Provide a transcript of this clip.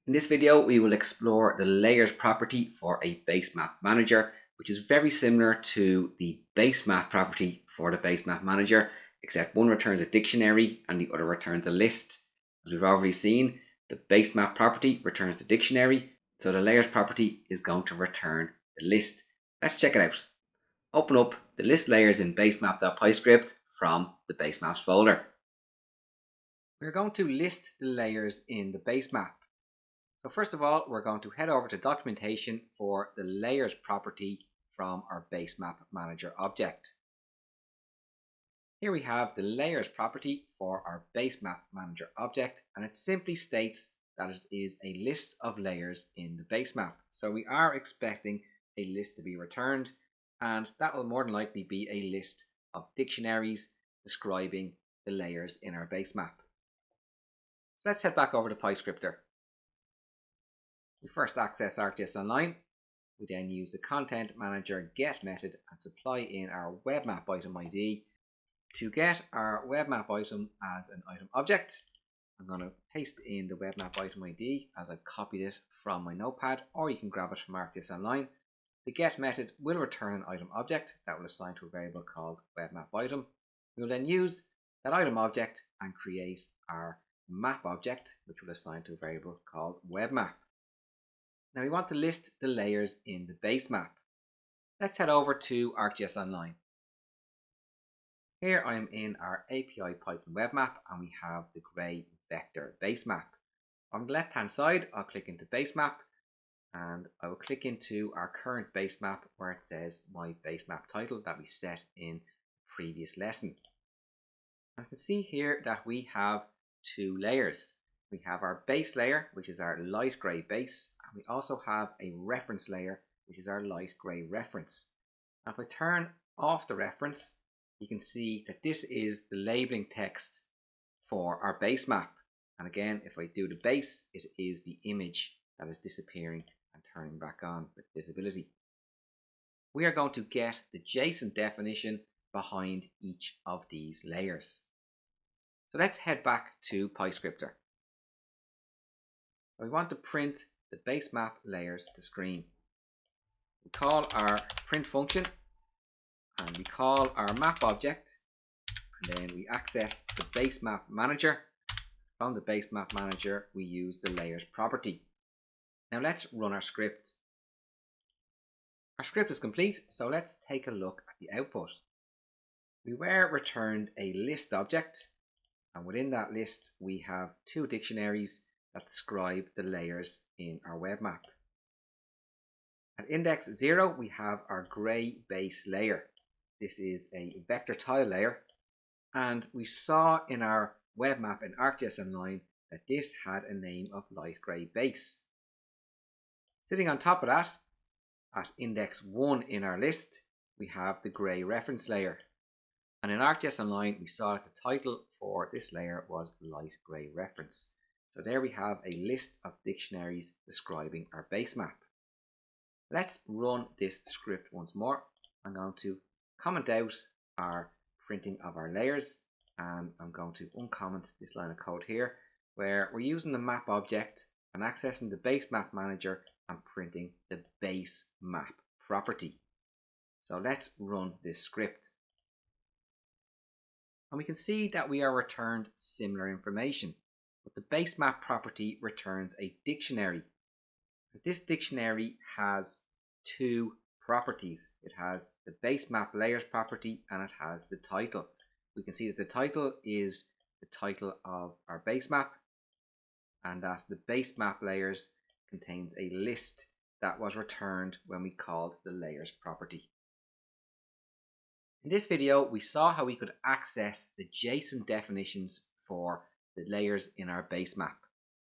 In this video, we will explore the layers property for a Basemap Manager, which is very similar to the Basemap property for the Basemap Manager, except one returns a dictionary and the other returns a list. As we've already seen, the Basemap property returns the dictionary, so the layers property is going to return the list. Let's check it out. Open up the list layers in basemap.pyscript from the Basemaps folder. We're going to list the layers in the Basemap. So first of all, we're going to head over to documentation for the layers property from our Basemap Manager object. Here we have the layers property for our Basemap Manager object, and it simply states that it is a list of layers in the Basemap. So we are expecting a list to be returned, and that will more than likely be a list of dictionaries describing the layers in our Basemap. So let's head back over to PyScripter. We first access ArcGIS Online. We then use the Content Manager get method and supply in our Webmap item ID to get our Webmap item as an item object. I'm going to paste in the Webmap item ID as I've copied it from my notepad, or you can grab it from ArcGIS Online. The get method will return an item object that will assign to a variable called Webmap item. We will then use that item object and create our map object, which will assign to a variable called Webmap. Now we want to list the layers in the Basemap. Let's head over to ArcGIS Online. Here I am in our API Python Webmap, and we have the grey vector Basemap. On the left hand side, I'll click into Basemap, and I will click into our current Basemap where it says my Basemap title that we set in the previous lesson. I can see here that we have two layers. We have our base layer, which is our light grey base, and we also have a reference layer, which is our light grey reference. Now if I turn off the reference, you can see that this is the labeling text for our base map. And again, if I do the base, it is the image that is disappearing and turning back on with visibility. We are going to get the JSON definition behind each of these layers. So let's head back to PyScripter. We want to print the Basemap layers to screen. We call our print function, and we call our map object, and then we access the Basemap Manager. From the Basemap Manager, we use the layers property. Now let's run our script. Our script is complete, so let's take a look at the output. We were returned a list object, and within that list we have two dictionaries that describe the layers in our web map. At index 0, we have our grey base layer. This is a vector tile layer, and we saw in our web map in ArcGIS Online that this had a name of light grey base. Sitting on top of that, at index 1 in our list, we have the grey reference layer. And in ArcGIS Online, we saw that the title for this layer was light grey reference. So there we have a list of dictionaries describing our base map. Let's run this script once more. I'm going to comment out our printing of our layers, and I'm going to uncomment this line of code here where we're using the map object and accessing the Basemap Manager and printing the base map property. So let's run this script. And we can see that we are returned similar information. But the Basemap property returns a dictionary. This dictionary has two properties. It has the Basemap Layers property and it has the title. We can see that the title is the title of our Basemap, and that the Basemap Layers contains a list that was returned when we called the layers property. In this video, we saw how we could access the JSON definitions for the layers in our Basemap.